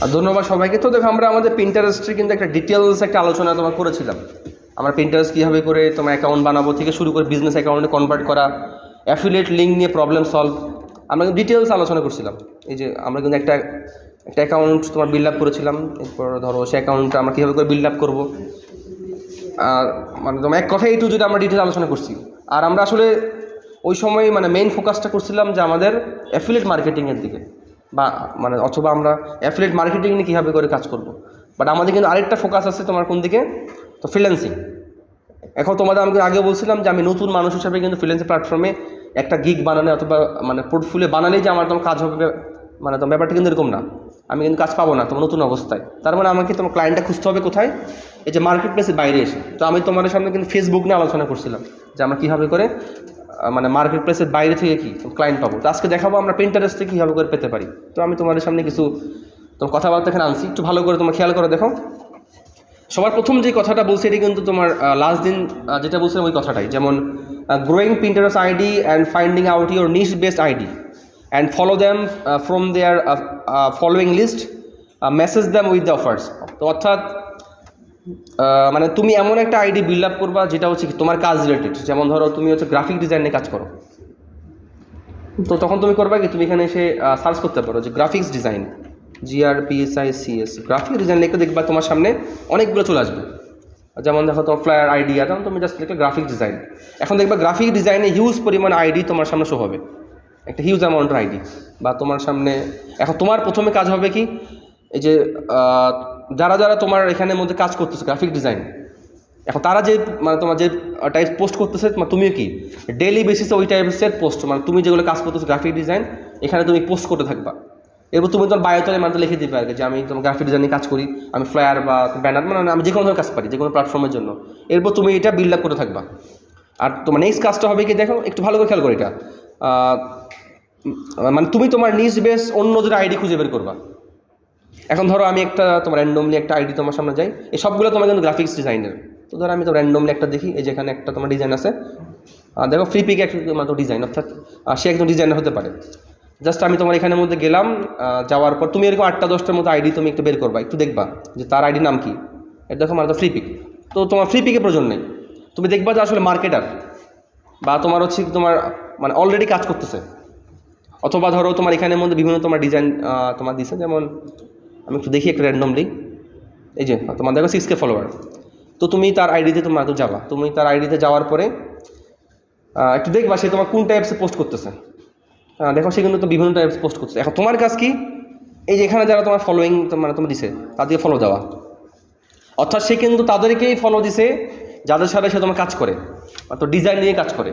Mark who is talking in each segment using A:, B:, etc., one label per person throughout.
A: আর ধন্যবাদ সবাইকে। তো দেখো আমরা আমাদের পিন্টারেস্টে কিন্তু একটা ডিটেলস একটা আলোচনা তোমার করেছিলাম। আমরা পিন্টারেস্ট কীভাবে করে তোমার অ্যাকাউন্ট বানাবো থেকে শুরু করে বিজনেস অ্যাকাউন্টে কনভার্ট করা, অ্যাফিলিয়েট লিঙ্ক নিয়ে প্রবলেম সলভ, আমরা কিন্তু ডিটেলস আলোচনা করছিলাম। এই যে আমরা কিন্তু একটা অ্যাকাউন্ট তোমার বিল্ড আপ করেছিলাম, এরপর ধরো সে অ্যাকাউন্টটা আমরা কীভাবে করে বিল্ড আপ করবো, মানে তোমার এক কথাই একটু যদি আমরা ডিটেলস আলোচনা করছি। আর আমরা আসলে ওই সময় মানে মেইন ফোকাসটা করছিলাম যে আমাদের অ্যাফিলিয়েট মার্কেটিংয়ের দিকে, বা মানে অথবা আমরা অ্যাফিলিয়েট মার্কেটিং নিয়ে কীভাবে করে কাজ করব। বাট আমাদের কিন্তু আরেকটা ফোকাস আছে তোমার কোন দিকে, তো ফ্রিল্যান্সিং। এখন তোমাদের আমি আগে বলছিলাম যে আমি নতুন মানুষ হিসাবে কিন্তু ফ্রিল্যান্সিং প্ল্যাটফর্মে একটা গিগ বানালে অথবা মানে পোর্টফোলিও বানালেই যে আমার তোমার কাজ হবে, মানে তোমার ব্যাপারটা কিন্তু এরকম না। আমি কিন্তু কাজ পাবো না তোমার নতুন অবস্থায়। তার মানে আমাকে তোমার ক্লায়েন্টটা খুঁজতে হবে কোথায়, এই যে মার্কেট প্লেসের বাইরে এসে। তো আমি তোমাদের সামনে কিন্তু ফেসবুক নিয়ে আলোচনা করছিলাম যে আমরা কীভাবে করে মানে মার্কেট প্লেসের বাইরে থেকে কি ক্লায়েন্ট পাবো। তো আজকে দেখাবো আমরা পিন্টারেস্টে কীভাবে করে পেতে পারি। তো আমি তোমাদের সামনে কিছু তোমার কথাবার্তা এখানে আনছি, একটু ভালো করে তোমার খেয়াল করে দেখো। সবার প্রথম যে কথাটা বলছি এটি কিন্তু তোমার লাস্ট দিন যেটা বলছিলাম ওই কথাটাই, যেমন growing Pinterest ID and finding out your niche based ID and follow them from their following list, message them with the offers. তো অর্থাৎ মানে তুমি এমন একটা আইডি বিল্ড আপ করবা যেটা হচ্ছে তোমার কাজ রিলেটেড। যেমন ধরো তুমি হচ্ছে গ্রাফিক ডিজাইন নিয়ে কাজ করো, তো তখন তুমি করবা কি, তুমি এখানে এসে সার্চ করতে পারো যে graphics design, GRPSICS, graphic design লিখে দেখবা তোমার সামনে অনেকগুলো চলে আসবে। যেমন দেখো তোমার ফ্লায়ার আইডিয়া, তখন তুমি জাস্ট লিখে গ্রাফিক ডিজাইন। এখন দেখবা গ্রাফিক ডিজাইনে হিউজ পরিমাণ আইডি তোমার সামনে শো হবে, একটা হিউজ অ্যামাউন্টের আইডি বা তোমার সামনে। এখন তোমার প্রথমে কাজ হবে কি, এই যে যারা যারা তোমার এখানের মধ্যে কাজ করতেছে গ্রাফিক ডিজাইন, এখন তারা যে মানে তোমার যে টাইপ পোস্ট করতেছে, তুমিও কি ডেইলি বেসিসে ওই টাইপসের পোস্ট, মানে তুমি যেগুলো কাজ করতেছো গ্রাফিক ডিজাইন এখানে তুমি পোস্ট করতে থাকবা। এরপর তুমি তোমার বায়োতলে মানে লিখে দিবে আর কি যে আমি তোমার গ্রাফিক ডিজাইনে কাজ করি, আমি ফ্লায়ার বা ব্যানার, মানে আমি যে কোনো ধরনের কাজ পারি যে কোনো প্ল্যাটফর্মের জন্য। এরপর তুমি এটা বিল্ড আপ করে থাকবা। আর তোমার নেক্সট কাজটা হবে কি, দেখো একটু ভালো করে খেয়াল করে এটা, মানে তুমি তোমার নিজ বেস অন্যদের আইডি খুঁজে বের করবা। এখন ধরো আমি একটা তোমার র্যান্ডমলি একটা আইডি তোমার সামনে যাই, এই সবগুলো তোমার কিন্তু গ্রাফিক্স ডিজাইনের। তো ধরো আমি তো র্যান্ডমলি একটা দেখি, এই যেখানে একটা তোমার ডিজাইন আছে, দেখো ফ্রি পিকে একটা মানে ডিজাইন, অর্থাৎ সে একজন ডিজাইনার হতে পারে। জাস্ট আমি তোমার এখানের মধ্যে গেলাম, যাওয়ার পর তুমি এরকম 8টা-10টার মতো আইডি তুমি একটু বের করবা, একটু দেখবা যে তার আইডি নাম কি। এটা দেখো মানে তো ফ্রি পিক, তো তোমার ফ্রি পিকের প্রয়োজন নেই। তুমি দেখবা যে আসলে মার্কেটার বা তোমার হচ্ছে তোমার মানে অলরেডি কাজ করতেছে, অথবা ধরো তোমার এখানের মধ্যে বিভিন্ন তোমার ডিজাইন তোমার দিছে। যেমন আমি একটু দেখি একটা র্যান্ডমলি, এই যে তোমার দেখো 6K ফলোয়ার। তো তুমি তার আইডিতে তোমার তো যাবা, তুমি তার আইডিতে যাওয়ার পরে একটু দেখবা সে তোমার কোন টাইপসে পোস্ট করতেছে। দেখো সে কিন্তু তো বিভিন্ন টাইপস পোস্ট করতেছে। এখন তোমার কাজ কি, এই যে এখানে যারা তোমার ফলোয়িং মানে তোমার দিছে তাদেরকে ফলো দেওয়া, অর্থাৎ সে কিন্তু তাদেরকেই ফলো দিছে যাদের সাথে সে তোমার কাজ করে, অর্থাৎ ডিজাইন নিয়ে কাজ করে।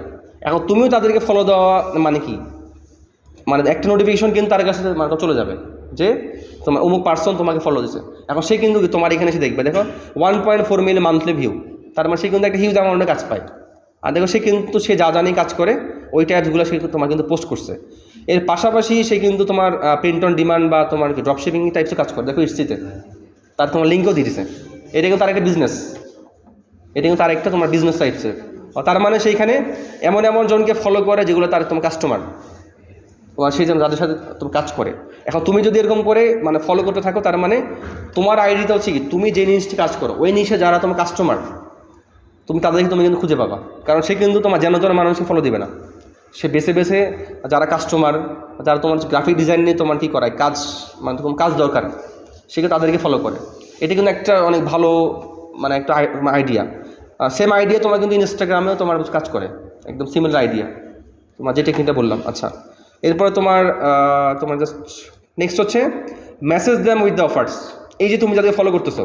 A: এখন তুমিও তাদেরকে ফলো দেওয়া মানে কি, মানে একটা নোটিফিকেশন কিন্তু তার কাছে মানে চলে যাবে যে তোমার অমুক পার্সন তোমাকে ফলো দিচ্ছে। এখন সে কিন্তু তোমার এখানে এসে দেখবে, দেখো 1.4 মিলিয়ন মান্থলি ভিউ, তার মানে সে কিন্তু একটা হিউজ অ্যামাউন্টে কাজ পায়। আর দেখো সে কিন্তু সে যা জানি কাজ করে ওই টাইপসগুলো সে তোমার কিন্তু পোস্ট করছে। এর পাশাপাশি সে কিন্তু তোমার প্রিন্ট অন ডিমান্ড বা তোমার ড্রপ শিপিং টাইপসে কাজ করে। দেখো ইটসিতে তার তোমার লিঙ্কও দিয়ে দিছে, এটা কিন্তু তার একটা বিজনেস, এটা কিন্তু তার একটা তোমার বিজনেস টাইপসের। তার মানে সেইখানে এমন এমন জনকে ফলো করে যেগুলো তার তোমার কাস্টমার, সেই জন্য যাদের সাথে তুমি কাজ করে। এখন তুমি যদি এরকম করে মানে ফলো করতে থাকো, তার মানে তোমার আইডিটা হচ্ছে কি, তুমি যে জিনিসটি কাজ করো ওই জিনিসে যারা তোমার কাস্টমার তুমি তাদেরকে তুমি কিন্তু খুঁজে পাবা। কারণ সে কিন্তু তোমার যেন যেন মানুষকে ফলো দিবে না, সে বেছে বেছে যারা কাস্টমার, যারা তোমার গ্রাফিক ডিজাইন নিয়ে তোমার কী করায় কাজ, মানে তোমার কাজ দরকার, সে কিন্তু তাদেরকে ফলো করে। এটা কিন্তু একটা অনেক ভালো মানে একটা আইডিয়া। সেম আইডিয়া তোমার কিন্তু ইনস্টাগ্রামেও তোমার কাজ করে, একদম সিমিলার আইডিয়া তোমার যে টেকনিকটা বললাম। আচ্ছা, এরপরে তোমার তোমার জাস্ট নেক্সট হচ্ছে message them with the offers. এই যে তুমি যাদেরকে ফলো করতেছো,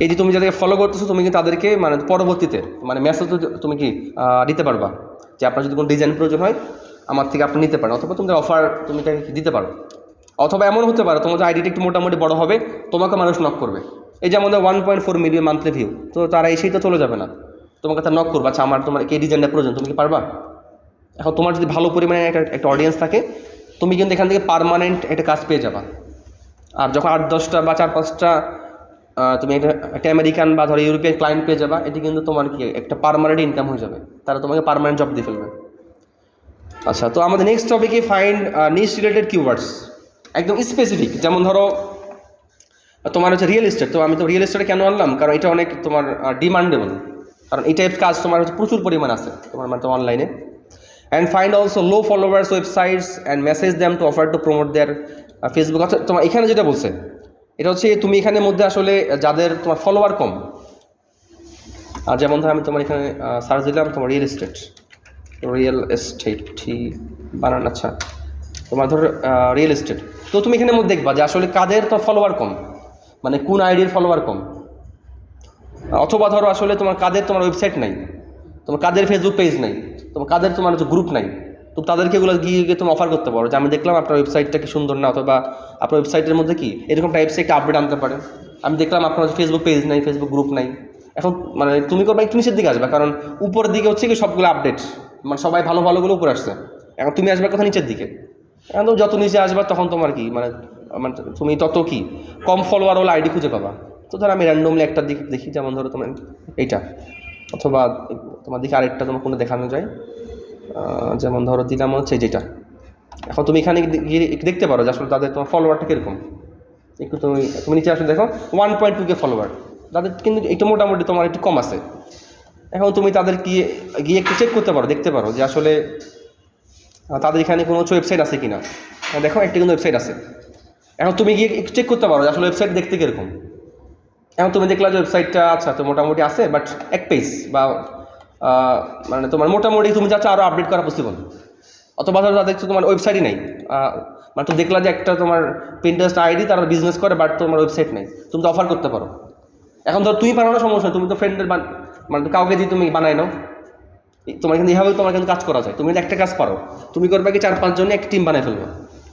A: এই যে তুমি যাদেরকে ফলো করতেছো, তুমি কিন্তু তাদেরকে মানে পরবর্তীতে মানে মেসেজ তুমি কি দিতে পারবা যে আপনার যদি কোনো ডিজাইন প্রয়োজন হয় আমার থেকে আপনি নিতে পারেন, অথবা তোমাদের অফার তুমি তাকে দিতে পারো। অথবা এমন হতে পারে তোমাদের আইডিটা একটু মোটামুটি বড় হবে, তোমাকে মানুষ নক করবে। এই যে আমাদের 1.4 মিলিয়ন মান্থলি ভিউ, তো তারা এসেই তো চলে যাবে না, তোমাকে তার নক করবে, আচ্ছা আমার তোমার এই ডিজাইনটা প্রয়োজন, তুমি কি পারবা? এখন তোমার যদি ভালো পরিমাণে একটা অডিয়েন্স থাকে, তুমি কিন্তু এখান থেকে পার্মানেন্ট একটা কাজ পেয়ে যাবা। আর যখন 8-10টা বা 4-5টা তুমি একটা আমেরিকান বা ধরো ইউরোপিয়ান ক্লায়েন্ট পেয়ে যাবা, এটি কিন্তু তোমার কি একটা পার্মানেন্ট ইনকাম হয়ে যাবে, তারা তোমাকে পার্মানেন্ট জব দিয়ে ফেলবে। আচ্ছা, তো আমাদের নেক্সট টপিকে ফাইন্ড নিশ রিলেটেড কিওয়ার্ডস। একদম স্পেসিফিক। যেমন ধরো তোমার হচ্ছে রিয়েল এস্টেট, তো আমি তো রিয়েল এস্টেটে কেন আনলাম, কারণ এটা অনেক তোমার ডিমান্ডেবল, কারণ এই টাইপ কাজ তোমার হচ্ছে প্রচুর পরিমাণ আছে তোমার মানে অনলাইনে। And find also low followers websites and message them to offer to promote there Facebook. অর্থাৎ তোমার এখানে যেটা বলছে এটা হচ্ছে তুমি এখানের মধ্যে আসলে যাদের তোমার ফলোয়ার কম, আর যেমন ধর আমি তোমার এখানে সার্চ দিলাম তোমার রিয়েল এস্টেট বানান, আচ্ছা তোমার ধর রিয়েল এস্টেট, তো তুমি এখানের মধ্যে দেখবা যে আসলে কাদের তো ফলোয়ার কম, মানে কোন আইডির ফলোয়ার কম, অথবা ধরো আসলে তোমার কাদের তোমার ওয়েবসাইট নাই, তোমার কাদের ফেসবুক পেজ নাই, তোমার কাদের তোমার হচ্ছে গ্রুপ নাই, তো তাদেরকে এগুলো গিয়ে গিয়ে তুমি অফার করতে পারো যে আমি দেখলাম আপনার ওয়েবসাইটটা কি সুন্দর না, অথবা আপনার ওয়েবসাইটের মধ্যে কি এরকম টাইপসে একটা আপডেট আনতে পারেন, আমি দেখলাম আপনার ফেসবুক পেজ নাই, ফেসবুক গ্রুপ নাই। এখন মানে তুমি করবা একটু নিচের দিকে আসবে, কারণ উপরের দিকে হচ্ছে কি সবগুলো আপডেট, মানে সবাই ভালো ভালোগুলো উপরে আসছে, এখন তুমি আসবে কথা নিচের দিকে। এখন যত নিচে আসবে তখন তোমার কি মানে মানে তুমি তত কি কম ফলোয়ার হলে আইডি খুঁজে পাবা। তো ধরো আমি র্যান্ডমলি একটা দিক দেখি, যেমন ধরো তোমার এইটা, অথবা তোমার দিকে আরেকটা তোমার কোনো দেখানো যায়, যেমন ধরো দিলাম হচ্ছে যেটা। এখন তুমি এখানে গিয়ে দেখতে পারো যে আসলে তাদের তোমার ফলোয়ারটা কীরকম, একটু তুমি নিচে আসলে দেখো 1.2K ফলোয়ার, তাদের কিন্তু একটু মোটামুটি তোমার একটু কম আছে। এখন তুমি তাদের গিয়ে একটু চেক করতে পারো, দেখতে পারো যে আসলে তাদের এখানে কোনো ওয়েবসাইট আছে কি না। দেখো একটা কিন্তু ওয়েবসাইট আছে, এখন তুমি গিয়ে একটু চেক করতে পারো যে আসলে ওয়েবসাইট দেখতে কীরকম। এখন তুমি দেখলা যে ওয়েবসাইটটা আচ্ছা তো মোটামুটি আছে, বাট এক পেজ বা মানে তোমার মোটামুটি তুমি যাচ্ছ আরও আপডেট করা পসিবল, অথবা ধরো তাদের তোমার ওয়েবসাইটই নাই, মানে তুমি দেখলা যে একটা তোমার পিন্টারেস্ট আইডি তারা বিজনেস করে, বাট তোমার ওয়েবসাইট নেই, তুমি তো অফার করতে পারো। এখন ধর তুমি বানানোর সমস্যা, তুমি তো ফ্রেন্ডের মানে কাউকে দিয়ে তুমি বানাই নাও, তোমার কিন্তু এইভাবে তোমার কিন্তু কাজ করা যায়। তুমি একটা কাজ পারো, তুমি করবে কি 4-5 জনে একটা টিম বানাই ফেলবে,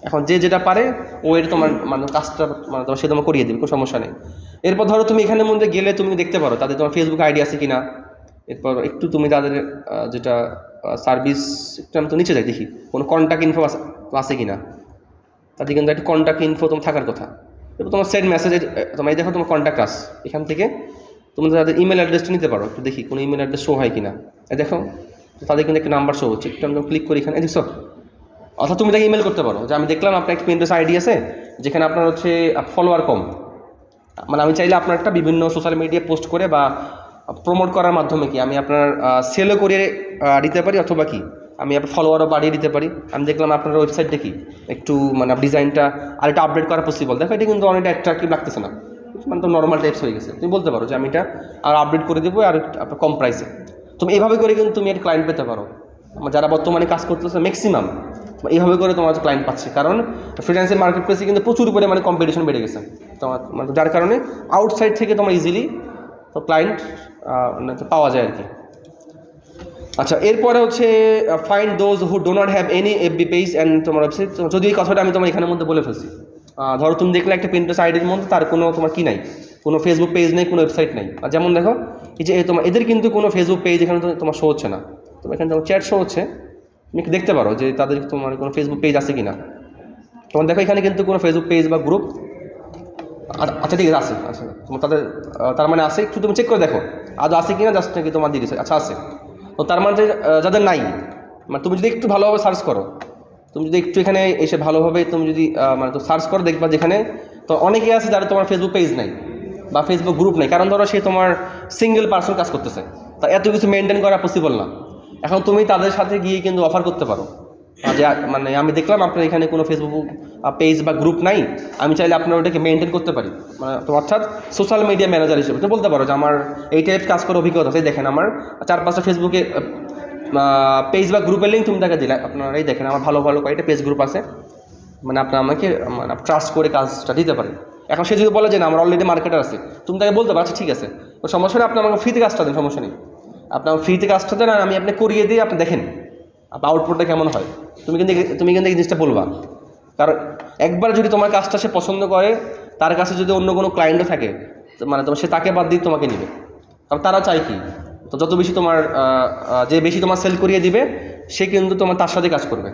A: এখন যে যেটা পারে ও এর তোমার মানে কাজটা মানে সে তোমার করিয়ে দেবে, কোনো সমস্যা নেই। এরপর ধরো তুমি এখানের মধ্যে গেলে তুমি দেখতে পারো তাদের তোমার ফেসবুক আইডি আছে কি না, এরপর একটু তুমি তাদের যেটা সার্ভিস একটু আমি তো নিচে যাই দেখি কোনো কন্ট্যাক্ট ইনফো আছে কি না, তাদের কিন্তু একটা কন্ট্যাক্ট ইনফো তোমার থাকার কথা। এরপর তোমার সেন্ড মেসেজে তোমার এই দেখো তোমার কন্ট্যাক্ট আস, এখান থেকে তুমি তাদের ইমেল অ্যাড্রেসটা নিতে পারো, একটু দেখি কোনো ইমেল অ্যাড্রেস শো হয় কি না। দেখো তাদের কিন্তু একটা নাম্বার শো হচ্ছে, একটু আমি ক্লিক করি এখানে, দেখছো। অর্থাৎ তুমি তাকে ইমেল করতে পারো যে আমি দেখলাম আপনার একটা পিন্টারেস্ট আইডি আছে যেখানে আপনার হচ্ছে ফলোয়ার কম, মানে আমি চাইলে আপনার একটা বিভিন্ন সোশ্যাল মিডিয়া পোস্ট করে বা প্রমোট করার মাধ্যমে কি আমি আপনার সেলও করিয়ে দিতে পারি, অথবা কি আমি আপনার ফলোয়ারও বাড়িয়ে দিতে পারি। আমি দেখলাম আপনার ওয়েবসাইটটা কি একটু মানে ডিজাইনটা আর একটা আপডেট করা পসিবল, দেখো এটা কিন্তু অনেকটা অ্যাট্রাক্টিভ লাগতেছে না, মানে তো নর্মাল টাইপস হয়ে গেছে। তুমি বলতে পারো যে আমি এটা আর আপডেট করে দেবো আর আপনার কম প্রাইসে। তুমি এইভাবে করে কিন্তু তুমি একটা ক্লায়েন্ট পেতে পারো, যারা বর্তমানে কাজ করতেছে ম্যাক্সিমাম এইভাবে করে তোমার ক্লায়েন্ট পাচ্ছে, কারণ ফ্রিল্যান্সিং মার্কেট প্লেসে কিন্তু প্রচুর পরিমাণে কম্পিটিশন বেড়ে গেছে তোমার, মানে যার কারণে আউটসাইড থেকে তোমার ইজিলি তো ক্লায়েন্ট পাওয়া যায় আর কি। আচ্ছা, এরপরে হচ্ছে find those who do not have any FB page and তোমার ওয়েবসাইট। যদি এই কথাটা আমি তোমার এখানের মধ্যে বলে ফেলছি, ধরো তুমি দেখলে একটা পিন্টারেস্ট আইডির মধ্যে তার কোনো তোমার কি নাই, কোনো ফেসবুক পেজ নেই, কোনো ওয়েবসাইট নেই। আর যেমন দেখো এই যে তোমার এদের কিন্তু কোনো ফেসবুক পেজ এখানে তোমার শো হচ্ছে না, তোমার এখানে তোমার চ্যাট শো হচ্ছে, তুমি দেখতে পারো যে তাদের তোমার কোনো ফেসবুক পেজ আছে কি না। তোমার দেখো এখানে কিন্তু কোনো ফেসবুক পেজ বা গ্রুপ আচ্ছা ঠিক আছে আছে, আচ্ছা তোমার তার মানে আছে, একটু তুমি চেক করে দেখো আদৌ আছে কি না, জাস্ট নাকি তোমার দিয়ে দিচ্ছে, আচ্ছা আছে। তো তার মানে যাদের নাই, মানে তুমি যদি একটু ভালোভাবে সার্চ করো, তুমি যদি একটু এখানে এসে ভালোভাবে তুমি যদি মানে তো সার্চ করো, দেখবা যেখানে তো অনেকে আছে যারা তোমার ফেসবুক পেজ নাই বা ফেসবুক গ্রুপ নেই, কারণ ধরো সে তোমার সিঙ্গেল পার্সন কাজ করতেছে, তা এত কিছু মেনটেন করা পসিবল না। এখন তুমি তাদের সাথে গিয়ে কিন্তু অফার করতে পারো যে মানে আমি দেখলাম আপনার এখানে কোনো ফেসবুক পেজ বা গ্রুপ নাই, আমি চাইলে আপনার ওটাকে মেনটেন করতে পারি, মানে তো অর্থাৎ সোশ্যাল মিডিয়া ম্যানেজার হিসেবে তুমি বলতে পারো যে আমার এই টাইপ কাজ করার অভিজ্ঞতা আছে, দেখেন আমার 4-5টা ফেসবুকে পেজ বা গ্রুপের লিঙ্ক তুমি তাকে দিলে, আপনার এই দেখেন আমার ভালো ভালো কয়েকটা পেজ গ্রুপ আছে, মানে আপনার আমাকে মানে ট্রাস্ট করে কাজটা দিতে পারেন। এখন সে যদি বলে যে না আমার অলরেডি মার্কেটার আছে, তুমি তাকে বলতে পারছো ঠিক আছে তো সমস্যা নেই, আপনি আমাকে ফ্রিতে কাজটা দেন, সমস্যা নেই, আপনার ফ্রিতে কাজটা দেন, আর আমি আপনি করিয়ে দিই, আপনি দেখেন আপনার আউটপুটটা কেমন হয়। তুমি কিন্তু এই জিনিসটা বলবা, কারণ একবার যদি তোমার কাজটা সে পছন্দ করে, তার কাছে যদি অন্য কোনো ক্লায়েন্টও থাকে, মানে সে তাকে বাদ দিয়ে তোমাকে নেবে, কারণ তারা চায় কি তো যত বেশি তোমার যে বেশি তোমার সেল করিয়ে দিবে সে কিন্তু তোমার তার সাথে কাজ করবে,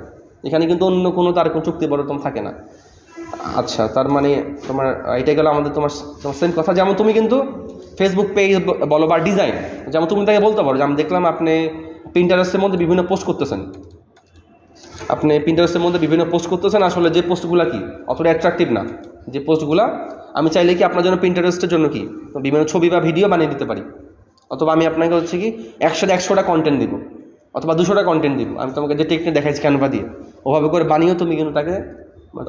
A: এখানে কিন্তু অন্য কোনো তার কোনো চুক্তি বড় থাকে না। আচ্ছা, তার মানে তোমার এটাই গেল আমাদের তোমার সেম কথা। যেমন তুমি কিন্তু ফেসবুক পেজ বলো বা ডিজাইন, যেমন তুমি তাকে বলতে পারো যে আমি দেখলাম আপনি পিন্টারেস্টের মধ্যে বিভিন্ন পোস্ট করতেছেন, আপনি পিন্টারেস্টের মধ্যে বিভিন্ন পোস্ট করতেছেন, আসলে যে পোস্টগুলো কি অতটা অ্যাট্রাকটিভ না, যে পোস্টগুলো আমি চাইলে কি আপনার জন্য পিন্টারেস্টের জন্য কি বিভিন্ন ছবি বা ভিডিও বানিয়ে দিতে পারি, অথবা আমি আপনাকে হচ্ছে কি 100টা কন্টেন্ট দিব অথবা 200টা কন্টেন্ট দিব। আমি তোমাকে যে টেকনিক দেখাইছি ক্যানভা দিয়ে, ওভাবে করে বানিয়েও তুমি কিন্তু তাকে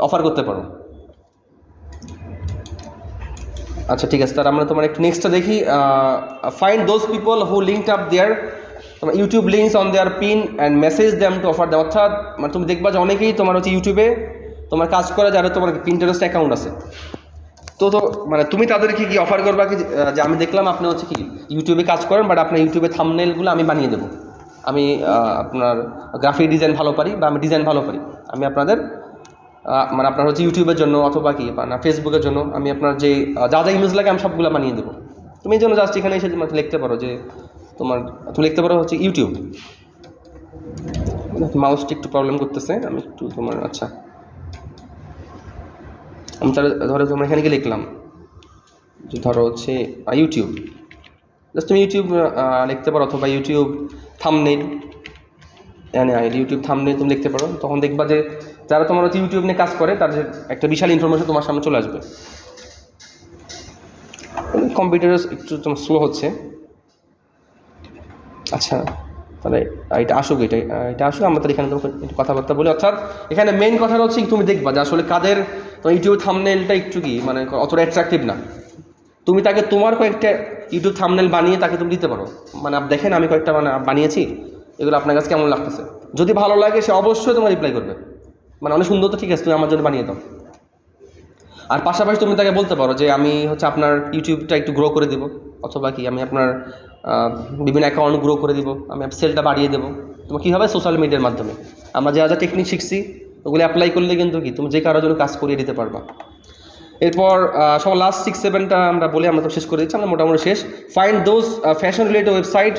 A: অফার করতে পারো। আচ্ছা ঠিক আছে, তার আমরা তোমার একটু নেক্সটটা দেখি। Find those people who linked up their তোমার YouTube links on their pin and message them to offer them. অর্থাৎ মানে তুমি দেখবা যে অনেকেই তোমার হচ্ছে ইউটিউবে তোমার কাজ করে যারা তোমার পিন্টারেস্ট অ্যাকাউন্ট আছে, তো মানে তুমি তাদেরকে কি অফার করবা কি যে আমি দেখলাম আপনি হচ্ছে কি ইউটিউবে কাজ করেন, বাট আপনার ইউটিউবে থাম্বনেলগুলো আমি বানিয়ে দেবো, আমি আপনার গ্রাফিক ডিজাইন ভালো পারি বা আমি ডিজাইন ভালো পারি, আমি আপনাদের মানে আপনার হচ্ছে ইউটিউবের জন্য অথবা কি না ফেসবুকের জন্য আমি আপনার যে যা যা ইমেজ লাগে আমি সবগুলো বানিয়ে দেবো। তুমি এই জন্য জাস্ট এখানে এসে লিখতে পারো যে তুমি লিখতে পারো হচ্ছে ইউটিউব। মাউসটি একটু প্রবলেম করতেছে, আমি একটু তোমার আচ্ছা আমি তাহলে ধরো তোমার এখানে গিয়ে লিখলাম যে ধরো হচ্ছে ইউটিউব, জাস্ট তুমি ইউটিউব লিখতে পারো অথবা ইউটিউব থাম্বনেইল, ইউটিউব থাম্বনেইল তুমি লিখতে পারো। তখন দেখবা যে যারা তোমার হচ্ছে ইউটিউব নিয়ে কাজ করে তাদের একটা বিশাল ইনফরমেশন তোমার সামনে চলে আসবে। কম্পিউটার একটু তোমার স্লো হচ্ছে। আচ্ছা তাহলে এটা আসুক, এটা আসুক, আমরা তাহলে এখানে একটু কথাবার্তা বলি। অর্থাৎ এখানে মেইন কথা হচ্ছে তুমি দেখবা যে আসলে কাদের তোমার ইউটিউব থাম্বনেইলটা একটু কি মানে অতটা অ্যাট্রাকটিভ না, তুমি তাকে তোমার কয়েকটা ইউটিউব থাম্বনেইল বানিয়ে তাকে তুমি দিতে পারো, মানে দেখেন আমি কয়েকটা মানে বানিয়েছি, এগুলো আপনার কাছে কেমন লাগতেছে। যদি ভালো লাগে সে অবশ্যই তোমার রিপ্লাই করবে, মানে অনেক সুন্দর, তো ঠিক আছে তুমি আমার জন্য বানিয়ে দাও। আর পাশাপাশি তুমি তাকে বলতে পারো যে আমি হচ্ছে আপনার ইউটিউবটা একটু গ্রো করে দেবো, অথবা কি আমি আপনার বিভিন্ন অ্যাকাউন্ট গ্রো করে দিব, আমি সেলটা বাড়িয়ে দেবো। তোমার কী হবে সোশ্যাল মিডিয়ার মাধ্যমে আমরা যা যা টেকনিক শিখছি ওগুলো অ্যাপ্লাই করলে কিন্তু কি তুমি যে কারোর জন্য কাজ করিয়ে দিতে পারবা। এরপর সব লাস্ট 6-7টা আমরা বলে আমরা তো শেষ করে দিচ্ছি, আমরা মোটামুটি শেষ। Find those fashion related website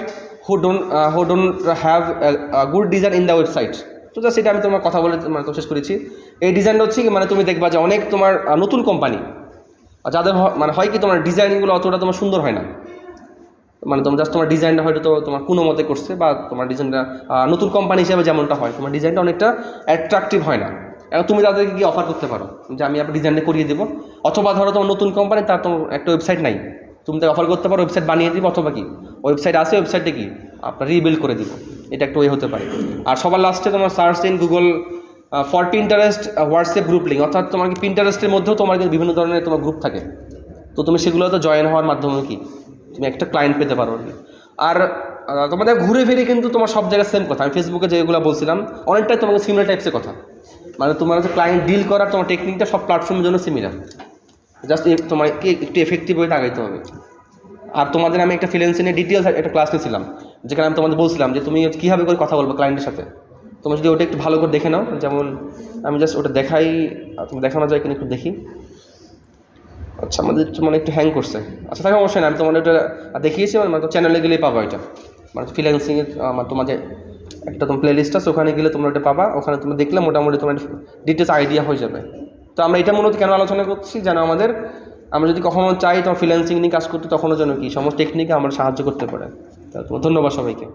A: who don't have good design in the website. তো জাস্ট এটা আমি তোমার কথা বলে মানে তো শেষ করেছি। এই ডিজাইনটা হচ্ছে কি মানে তুমি দেখবা যে অনেক তোমার নতুন কোম্পানি যাদের মানে হয় কি তোমার ডিজাইনগুলো অতটা তোমার সুন্দর হয় না, মানে তোমার জাস্ট তোমার ডিজাইনটা হয়তো তো তোমার কোনো মতে করছে, বা তোমার ডিজাইনটা নতুন কোম্পানি হিসেবে যেমনটা হয় তোমার ডিজাইনটা অনেকটা অ্যাট্রাকটিভ হয় না। এখন তুমি তাদেরকে কি অফার করতে পারো যে আমি আপনার ডিজাইনটা করিয়ে দেবো, অথবা ধরো তোমার নতুন কোম্পানি তার তোমার একটা ওয়েবসাইট নাই, তুমি তাকে অফার করতে পারো ওয়েবসাইট বানিয়ে দিব, অথবা কি ওয়েবসাইট আছে ওয়েবসাইটে কি আপনার রিবিল্ড করে দিব, এটা একটা ওয়ে হতে পারে। আর সবার লাস্টে তোমার search in Google for Pinterest WhatsApp group link, অর্থাৎ তোমার কি পিন্টারেস্টের মধ্যেও তোমার কিন্তু বিভিন্ন ধরনের তোমার গ্রুপ থাকে, তো তুমি সেগুলোতে জয়েন হওয়ার মাধ্যমে কি তুমি একটা ক্লায়েন্ট পেতে পারো আর কি। আর তোমাদের ঘুরে ফিরে কিন্তু তোমার সব জায়গায় সেম কথা, আমি ফেসবুকে যেগুলো বলছিলাম অনেকটাই তোমাকে সিমিলার টাইপসের কথা, মানে তোমার হচ্ছে ক্লায়েন্ট ডিল করার তোমার টেকনিকটা সব প্ল্যাটফর্মের জন্য সিমিলার, জাস্ট তোমাকে একটু এফেক্টিভ হয়ে আগাইতে হবে। আর তোমাদের আমি একটা ফ্রিল্যান্সিংয়ের ডিটেলস একটা ক্লাস নিয়েছিলাম, যেখানে আমি তোমাদের বলছিলাম যে তুমি কীভাবে করে কথা বলবো ক্লায়েন্টের সাথে, তোমরা যদি ওটা একটু ভালো করে দেখে নাও, যেমন আমি জাস্ট ওটা দেখাই, তুমি দেখানো যায় কিনা একটু দেখি। আচ্ছা আমাদের মানে একটু হ্যাং করছে, আচ্ছা তাকে অবশ্যই না, আমি তোমাদের ওটা দেখিয়েছি, মানে তো চ্যানেলে গেলেই পাবো এটা, মানে ফ্রিল্যান্সিংয়ের তোমাদের একটা তোমার প্লেলিস্ট আছে, ওখানে গেলে তোমরা ওটা পাবা, ওখানে তুমি দেখলে মোটামুটি তোমার ডিটেলস আইডিয়া হয়ে যাবে। তো আমরা এটা মূলত কেন আলোচনা করছি, যেন আমরা যদি কখনো চাই তোমার ফ্রিল্যান্সিং নিয়ে কাজ করতে, তখনও যেন কি সমস্ত টেকনিকে আমরা সাহায্য করতে পারে। তা তোমার ধন্যবাদ সবাইকে।